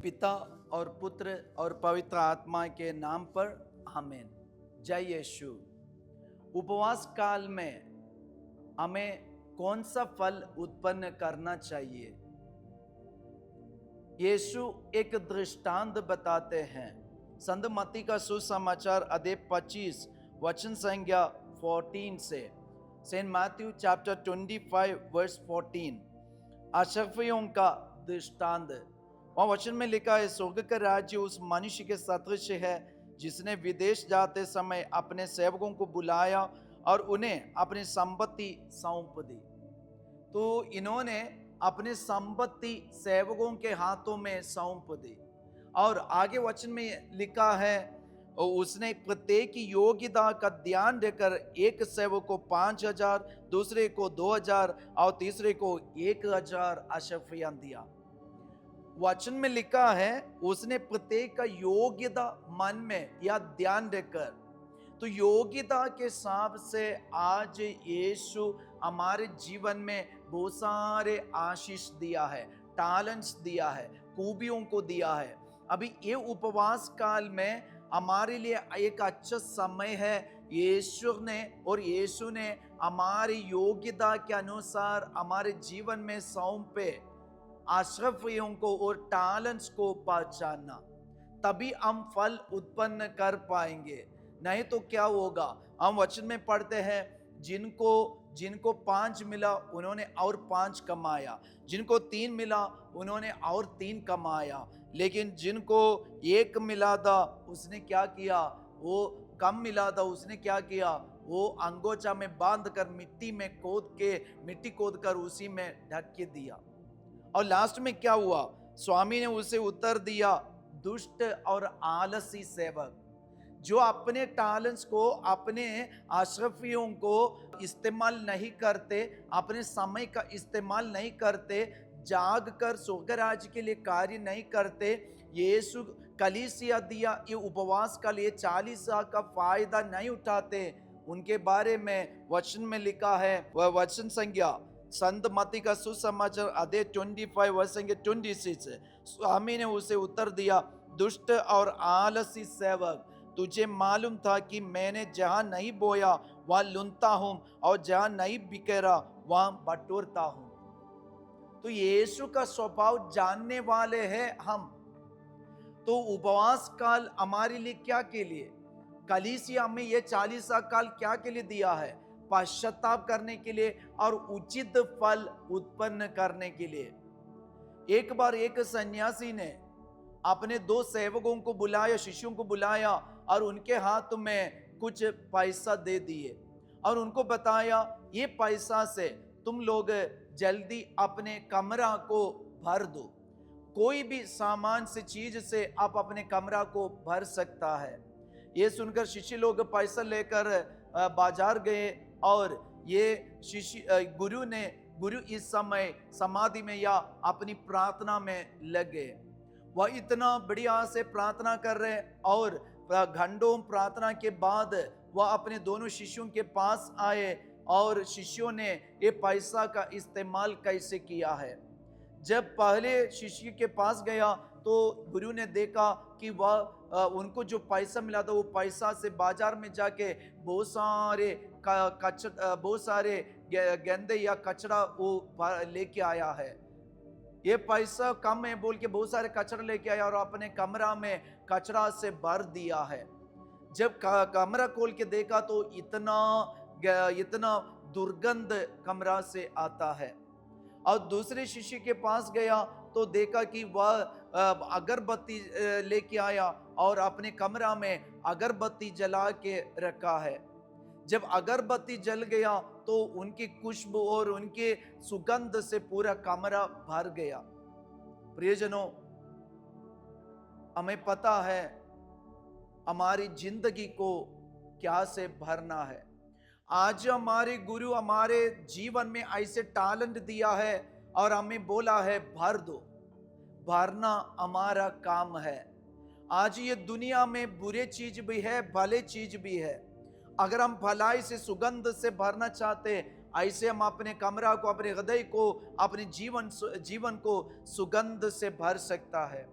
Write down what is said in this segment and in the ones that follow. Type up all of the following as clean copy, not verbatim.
पिता और पुत्र और पवित्र आत्मा के नाम पर आमीन। जय यीशु। उपवास काल में हमें कौन सा फल उत्पन्न करना चाहिए? यीशु एक दृष्टांत बताते हैं। संत मत्ती का सुसमाचार अध्याय 25 वचन संख्या 14 से। Saint Matthew chapter 25 verse 14। अशफियों का दृष्टांत। वहाँ वचन में लिखा है, स्वर्ग का राज्य उस मनुष्य के सदृश है जिसने विदेश जाते समय अपने सेवकों को बुलाया और उन्हें अपनी संपत्ति सौंप दी। तो इन्होंने अपनी संपत्ति सेवकों के हाथों में सौंप दी। और आगे वचन में लिखा है, उसने प्रत्येक की योग्यता का ध्यान रखकर एक सेवक को 5,000, दूसरे को 2,000 और तीसरे को 1,000 अशफियां दिया। वचन में लिखा है उसने प्रत्येक का योग्यता मन में या ध्यान रखकर। तो योग्यता के हिसाब से आज यीशु हमारे जीवन में बहुत सारे आशीष दिया है, टैलेंट्स दिया है, खूबियों को दिया है। अभी ये उपवास काल में हमारे लिए एक अच्छा समय है। यीशु ने हमारी योग्यता के अनुसार हमारे जीवन में सौंपे अशफियों को और टैलेंट्स को पहचानना, तभी हम फल उत्पन्न कर पाएंगे। नहीं तो क्या होगा? हम वचन में पढ़ते हैं, जिनको 5 मिला उन्होंने और 5 कमाया, जिनको 3 मिला उन्होंने और 3 कमाया, लेकिन जिनको 1 मिला था उसने क्या किया? वो कम मिला था, उसने क्या किया? वो अंगोछा में बांध कर मिट्टी खोद कर उसी में ढक के दिया। और लास्ट में क्या हुआ? स्वामी ने उसे उत्तर दिया, दुष्ट और आलसी सेवक, जो अपने टैलेंट्स को, अपने अशरफियों को इस्तेमाल नहीं करते, अपने समय का इस्तेमाल नहीं करते, जाग कर स्वर्ग राज्य के लिए कार्य नहीं करते। यीशु कलीसिया दिया ये उपवास का लिए 40 का फायदा नहीं उठाते, उनके बारे में वचन में लिखा है। वह वचन संख्या संत मत्ती का सुसमाचार अध्याय 25 वर्ष 26। स्वामी ने उसे उत्तर दिया, दुष्ट और आलसी सेवक, तुझे मालूम था कि मैंने जहां नहीं बोया वहां लुनता हूं और जहां नहीं बिखेरा वहां बटोरता हूं। तो यीशु का स्वभाव जानने वाले हैं हम। तो उपवास काल हमारे लिए क्या के लिए? कलीसिया में ये 40 काल क्या के लिए दिया है? पश्चाताप करने के लिए और उचित फल उत्पन्न करने के लिए। एक बार एक सन्यासी ने अपने 2 सेवकों को बुलाया, शिष्यों को बुलाया और उनके हाथ में कुछ पैसा दे दिए और उनको बताया, ये पैसा से तुम लोग जल्दी अपने कमरा को भर दो। कोई भी सामान से, चीज से आप अपने कमरा को भर सकता है। ये सुनकर शिष्य लोग पैसा लेकर बाजार गए और ये गुरु इस समय समाधि में या अपनी प्रार्थना में लग गए। वह इतना बढ़िया से प्रार्थना कर रहे और घंटों प्रार्थना के बाद वह अपने दोनों शिष्यों के पास आए और शिष्यों ने ये पैसा का इस्तेमाल कैसे किया है। जब पहले शिष्य के पास गया तो गुरु ने देखा कि वह उनको जो पैसा मिला था वो पैसा से बाजार में जाके बहुत सारे गेंदे या कचरा वो लेके आया है। ये पैसा कम है बोल के बहुत सारे कचरा लेके आया और अपने कमरा में कचरा से भर दिया है। जब कमरा खोल के देखा तो इतना दुर्गंध कमरा से आता है। और दूसरे शिष्य के पास गया तो देखा कि वह अगरबत्ती लेके आया और अपने कमरा में अगरबत्ती जला के रखा है। जब अगरबत्ती जल गया तो उनकी खुशबू और उनके सुगंध से पूरा कमरा भर गया। प्रियजनों, हमें पता है हमारी जिंदगी को क्या से भरना है। आज हमारे गुरु हमारे जीवन में ऐसे टैलेंट दिया है और हमें बोला है भर दो। भरना हमारा काम है। आज ये दुनिया में बुरे चीज भी है, भले चीज भी है। अगर हम भलाई से, सुगंध से भरना चाहते ऐसे हम अपने कमरा को, अपने हृदय को, अपने जीवन को सुगंध से भर सकता है।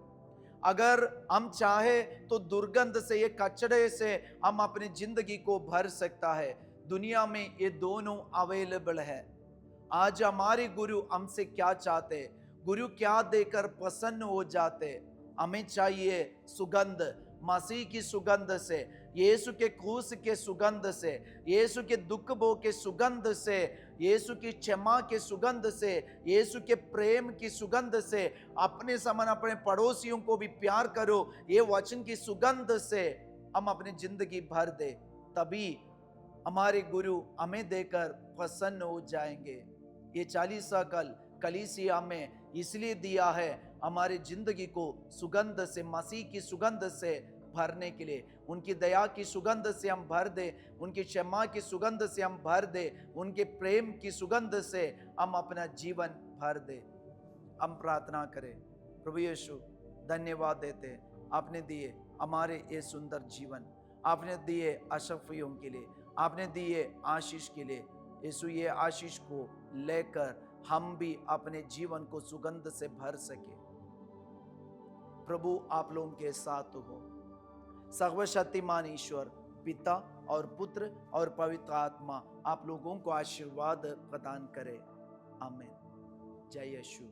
अगर हम चाहे तो दुर्गंध से, ये कचड़े से हम अपनी जिंदगी को भर सकता है। दुनिया में ये दोनों अवेलेबल है। आज हमारे गुरु हमसे क्या चाहते, गुरु क्या देकर प्रसन्न हो जाते? हमें चाहिए सुगंध, मसीह की सुगंध से, यीशु के क्रूस के सुगंध से, यीशु के दुख भोग के सुगंध से, यीशु की क्षमा के सुगंध से, यीशु के प्रेम की सुगंध से, अपने समान अपने पड़ोसियों को भी प्यार करो, ये वचन की सुगंध से हम अपनी जिंदगी भर दे। तभी हमारे गुरु हमें देकर प्रसन्न हो जाएंगे। ये 40 साल कलीसिया में इसलिए दिया है, हमारी जिंदगी को सुगंध से, मसीह की सुगंध से भरने के लिए। उनकी दया की सुगंध से हम भर दे, उनकी क्षमा की सुगंध से हम भर दे, उनके प्रेम की सुगंध से हम अपना जीवन भर दे। हम प्रार्थना करें। प्रभु यीशु, धन्यवाद देते, आपने दिए हमारे ये सुंदर जीवन, आपने दिए अशफियों के लिए, आपने दिए आशीष के लिए। यीशु, ये आशीष को लेकर हम भी अपने जीवन को सुगंध से भर सके। प्रभु आप लोगों के साथ हो। सर्वशक्तिमान ईश्वर पिता और पुत्र और पवित्र आत्मा आप लोगों को आशीर्वाद प्रदान करे। आमीन। जय यीशु।